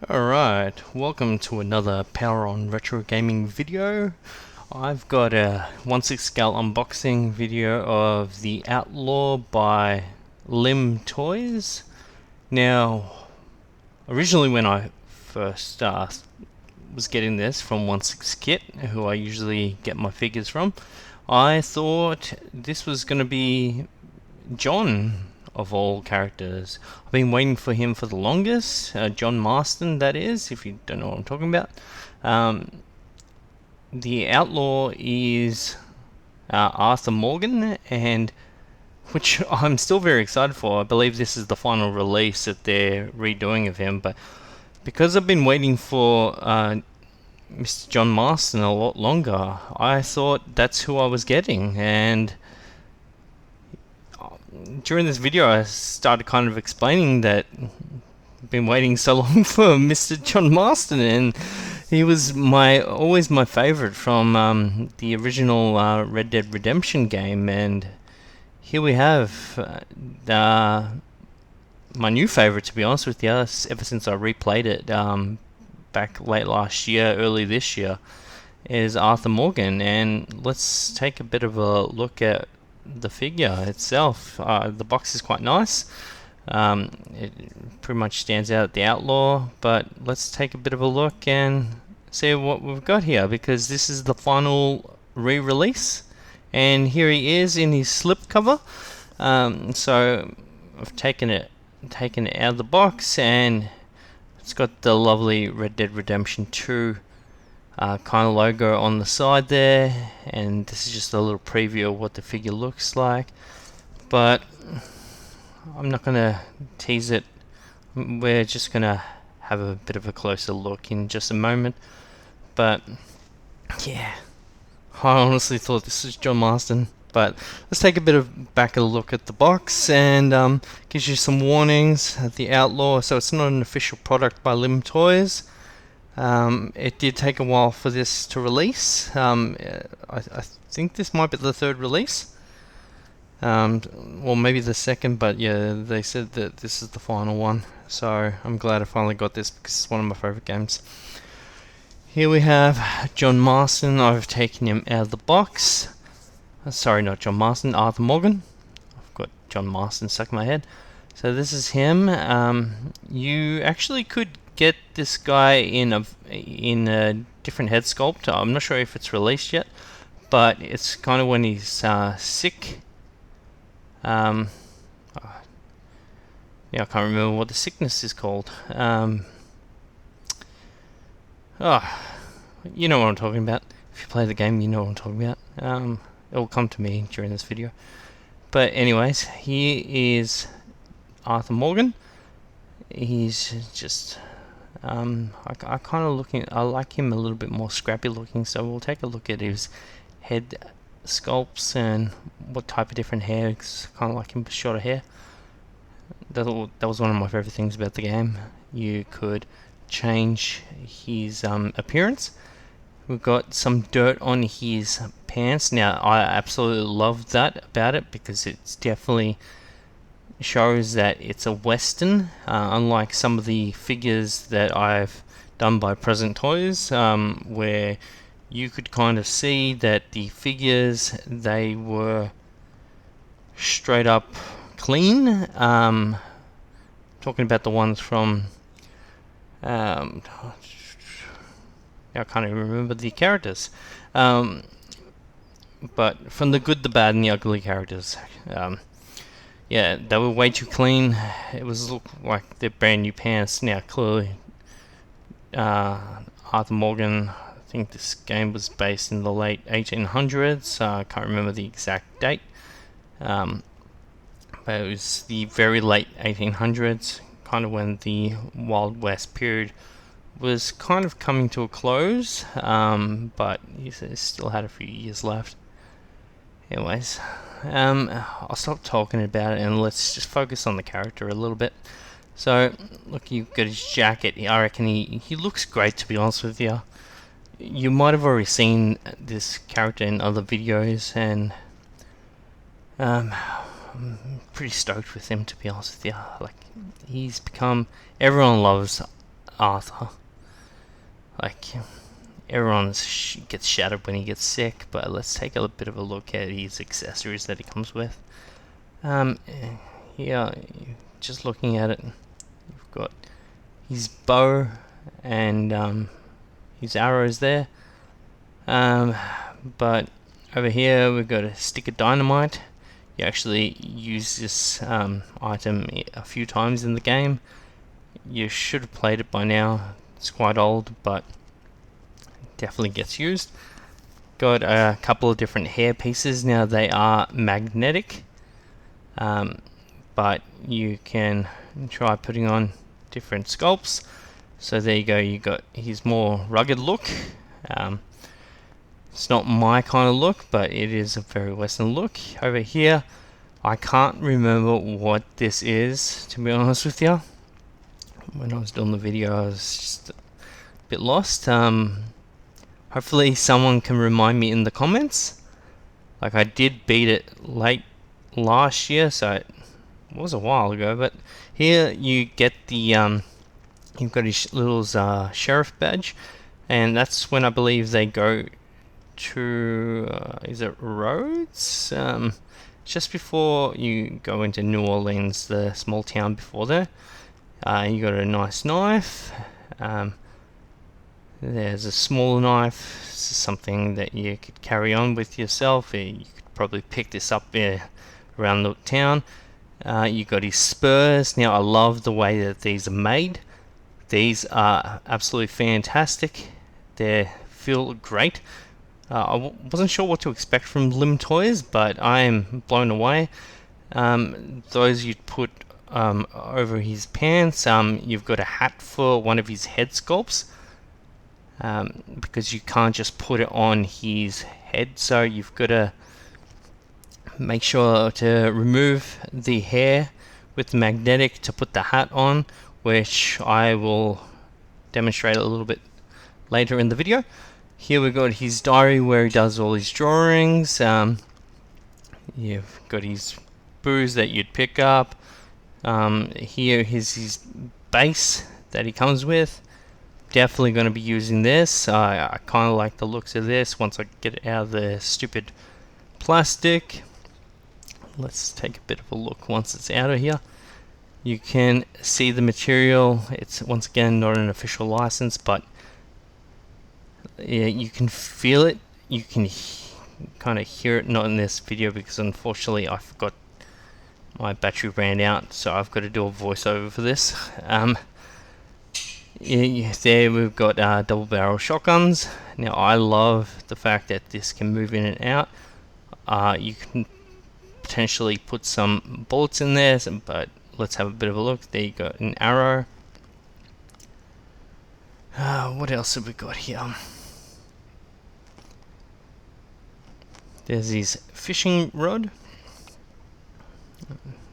Alright, welcome to another Power on Retro Gaming video. I've got a 1/6 scale unboxing video of The Outlaw by Lim Toys. Now, originally when I first was getting this from 1/6 Kit, who I usually get my figures from, I thought this was going to be John of all characters. I've been waiting for him for the longest. John Marston, that is, if you don't know what I'm talking about. The Outlaw is Arthur Morgan, and which I'm still very excited for. I believe this is the final release that they're redoing of him, but because I've been waiting for Mr. John Marston a lot longer, I thought that's who I was getting, and during this video I started kind of explaining that I've been waiting so long for Mr. John Marston, and he was always my favorite from the original Red Dead Redemption game, and here we have my new favorite, to be honest with you, ever since I replayed it back late last year, early this year, is Arthur Morgan. And let's take a bit of a look at the figure itself. The box is quite nice. It pretty much stands out at the Outlaw, but let's take a bit of a look and see what we've got here, because this is the final re-release, and here he is in his slipcover. So I've taken it out of the box, and it's got the lovely Red Dead Redemption 2 kind of logo on the side there, and this is just a little preview of what the figure looks like, but I'm not gonna tease it. We're just gonna have a bit of a closer look in just a moment. But yeah, I honestly thought this was John Marston. But let's take a bit of back a look at the box, and gives you some warnings. The Outlaw, so it's not an official product by Lim Toys. It did take a while for this to release. I think this might be the third release, or maybe the second, but yeah, they said that this is the final one, so I'm glad I finally got this because it's one of my favorite games. Here we have John Marston. I've taken him out of the box. Sorry, not John Marston, Arthur Morgan. I've got John Marston stuck in my head. So this is him. You actually could get this guy in a different head sculpt. I'm not sure if it's released yet, but it's kind of when he's sick. Yeah, I can't remember what the sickness is called. You know what I'm talking about. If you play the game, you know what I'm talking about. It will come to me during this video. But anyways, here is Arthur Morgan. He's just I kind of I like him a little bit more scrappy looking, so we'll take a look at his head sculpts and what type of different hair. It's kind of like him with shorter hair. That was one of my favorite things about the game. You could change his appearance. We've got some dirt on his pants. Now, I absolutely love that about it, because it's definitely shows that it's a Western, unlike some of the figures that I've done by Present Toys, where you could kind of see that the figures, they were straight up clean. Talking about the ones from I can't even remember the characters, but from the good, the bad, and the ugly characters, yeah, they were way too clean. It was look like they're brand new pants. Now, clearly, Arthur Morgan, I think this game was based in the late 1800s. I can't remember the exact date, but it was the very late 1800s, kind of when the Wild West period was kind of coming to a close, but he still had a few years left. Anyways, I'll stop talking about it and let's just focus on the character a little bit. So, look, you've got his jacket. I reckon he looks great, to be honest with you. You might have already seen this character in other videos, and I'm pretty stoked with him, to be honest with you. Like, he's become, everyone loves Arthur. Like, everyone gets shattered when he gets sick, but let's take a bit of a look at his accessories that he comes with. Here, just looking at it, you've got his bow and his arrows there. But over here we've got a stick of dynamite. You actually use this item a few times in the game. You should have played it by now. It's quite old, but definitely gets used. Got a couple of different hair pieces. Now they are magnetic, but you can try putting on different sculpts. So there you go, you got his more rugged look. It's not my kind of look, but it is a very Western look. Over here, I can't remember what this is, to be honest with you. When I was doing the video, I was just a bit lost. Hopefully someone can remind me in the comments. Like, I did beat it late last year, so it was a while ago. But here you get the you've got his little sheriff badge, and that's when I believe they go to is it Rhodes? Just before you go into New Orleans, the small town before there. You got a nice knife. There's a small knife. This is something that you could carry on with yourself. You could probably pick this up around the town. You got his spurs. Now I love the way that these are made. These are absolutely fantastic. They feel great. I wasn't sure what to expect from Lim Toys, but I am blown away. Those you'd put over his pants. You've got a hat for one of his head sculpts, because you can't just put it on his head, so you've got to make sure to remove the hair with the magnetic to put the hat on, which I will demonstrate a little bit later in the video. Here we've got his diary where he does all his drawings. You've got his booze that you'd pick up. Here is his base that he comes with. Definitely going to be using this. I kind of like the looks of this once I get it out of the stupid plastic. Let's take a bit of a look once it's out of here. You can see the material. It's once again not an official license, but yeah, you can feel it. You can kind of hear it, not in this video because unfortunately I forgot my battery ran out, so I've got to do a voiceover for this. There we've got double barrel shotguns. Now I love the fact that this can move in and out. You can potentially put some bullets in there, but let's have a bit of a look. There you go, an arrow. What else have we got here? There's his fishing rod.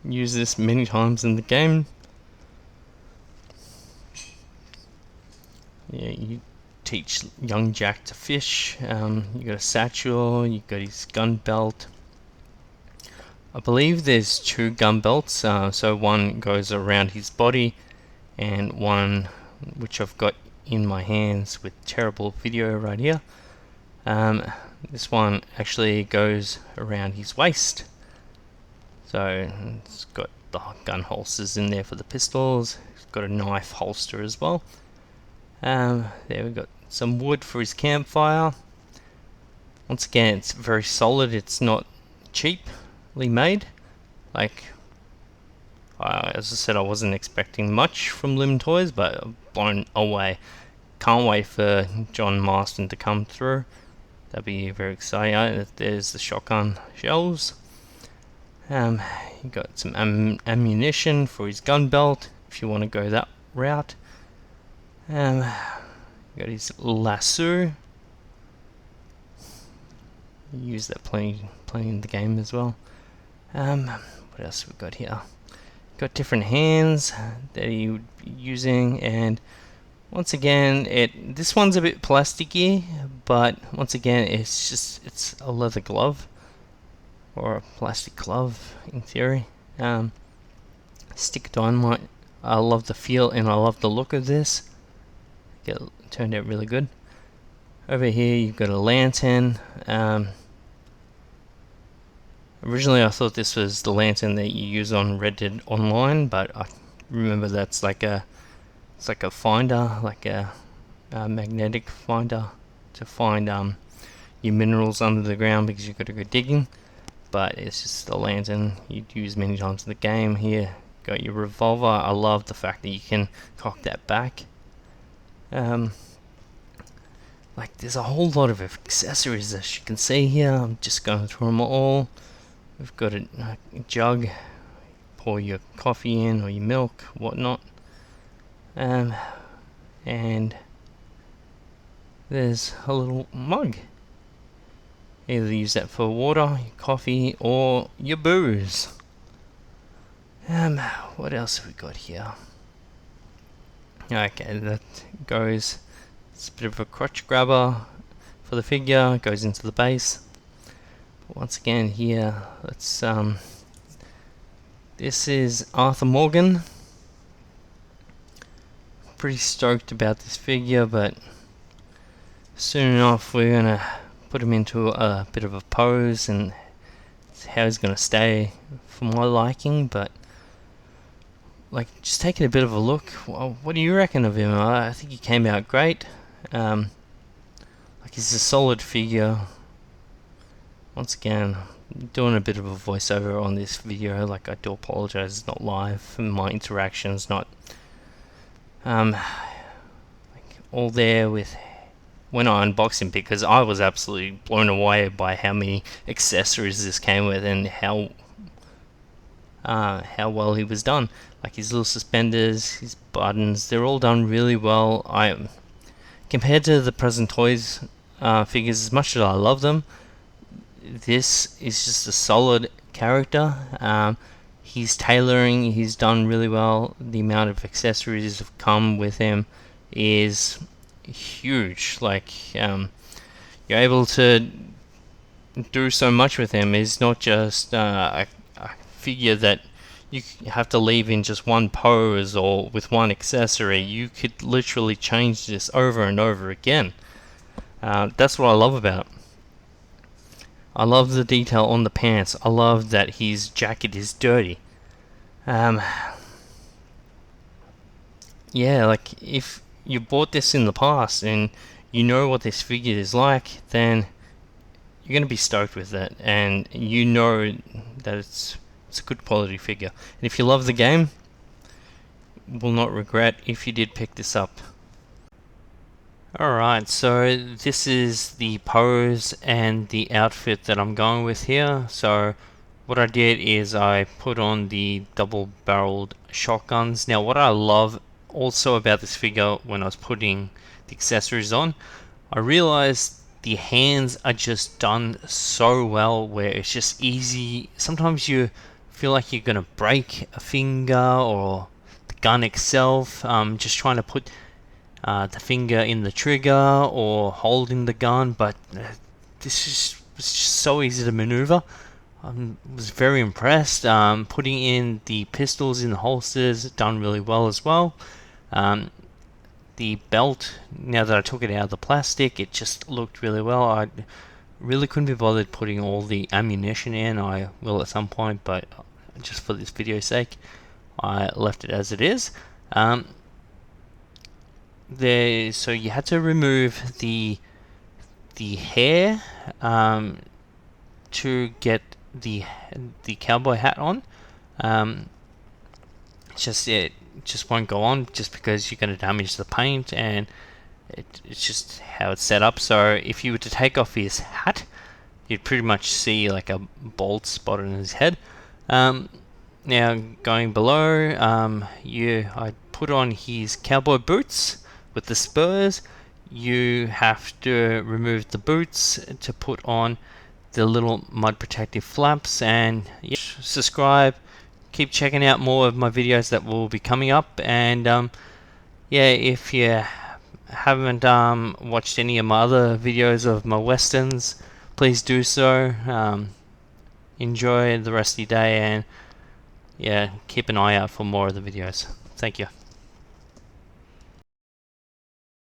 Use this many times in the game. Yeah, you teach young Jack to fish. You got a satchel. You got his gun belt. I believe there's two gun belts. So one goes around his body, and one which I've got in my hands with terrible video right here. This one actually goes around his waist. So it's got the gun holsters in there for the pistols. It's got a knife holster as well. There we've got some wood for his campfire. Once again, it's very solid. It's not cheaply made. Like, as I said, I wasn't expecting much from Lim Toys, but blown away. Can't wait for John Marston to come through. That'd be very exciting. There's the shotgun shells. You got some ammunition for his gun belt if you want to go that route. You got his lasso. Use that plenty in the game as well. What else have we got here? Got different hands that he would be using, and once again, this one's a bit plasticky, but once again, it's a leather glove or a plastic glove in theory. Stick of dynamite. I love the feel and I love the look of this. it turned out really good. Over here you've got a lantern. Originally I thought this was the lantern that you use on Red Dead Online, but I remember that's like a finder, like a magnetic finder to find your minerals under the ground because you've got to go digging. But it's just a lantern you'd use many times in the game. Here got your revolver. I love the fact that you can cock that back. Like there's a whole lot of accessories as you can see here. I'm just going through them all. We've got a jug, pour your coffee in or your milk, whatnot. And there's a little mug. Either use that for water, your coffee, or your booze. What else have we got here? Okay, that goes. It's a bit of a crotch grabber for the figure. Goes into the base. But once again, here, let's. This is Arthur Morgan. Pretty stoked about this figure, but soon enough we're gonna put him into a bit of a pose, and how he's gonna stay for my liking. But like, just taking a bit of a look, what do you reckon of him? I think he came out great. Like, he's a solid figure. Once again, doing a bit of a voiceover on this video. Like, I do apologize, it's not live, and my interaction's not like all there with when I unboxed him, because I was absolutely blown away by how many accessories this came with and how well he was done. Like his little suspenders, his buttons, they're all done really well. Compared to the present toys figures, as much as I love them, this is just a solid character. His tailoring, he's done really well. The amount of accessories that have come with him is huge. Like, you're able to do so much with him. He's not just a figure that you have to leave in just one pose or with one accessory. You could literally change this over and over again. That's what I love about it. I love the detail on the pants. I love that his jacket is dirty. Yeah, like if you bought this in the past and you know what this figure is like, then you're going to be stoked with it, and you know that it's a good quality figure. And if you love the game, you will not regret if you did pick this up. Alright, so this is the pose and the outfit that I'm going with here. So what I did is I put on the double-barreled shotguns. Now what I love also about this figure, when I was putting the accessories on, I realized the hands are just done so well, where it's just easy. Sometimes you feel like you're gonna break a finger or the gun itself, just trying to put the finger in the trigger or holding the gun, but this is just so easy to maneuver. I was very impressed. Putting in the pistols in the holsters, done really well as well. The belt, now that I took it out of the plastic, it just looked really well. I really couldn't be bothered putting all the ammunition in. I will at some point, but just for this video's sake, I left it as it is. So you had to remove the hair to get the cowboy hat on. It just won't go on, just because you're going to damage the paint, and it's just how it's set up. So if you were to take off his hat, you'd pretty much see like a bald spot on his head. Now going below, I put on his cowboy boots with the spurs. You have to remove the boots to put on the little mud protective flaps. And yeah, subscribe, keep checking out more of my videos that will be coming up. And yeah, if you haven't watched any of my other videos of my westerns, please do so. Enjoy the rest of your day, and yeah, keep an eye out for more of the videos. Thank you.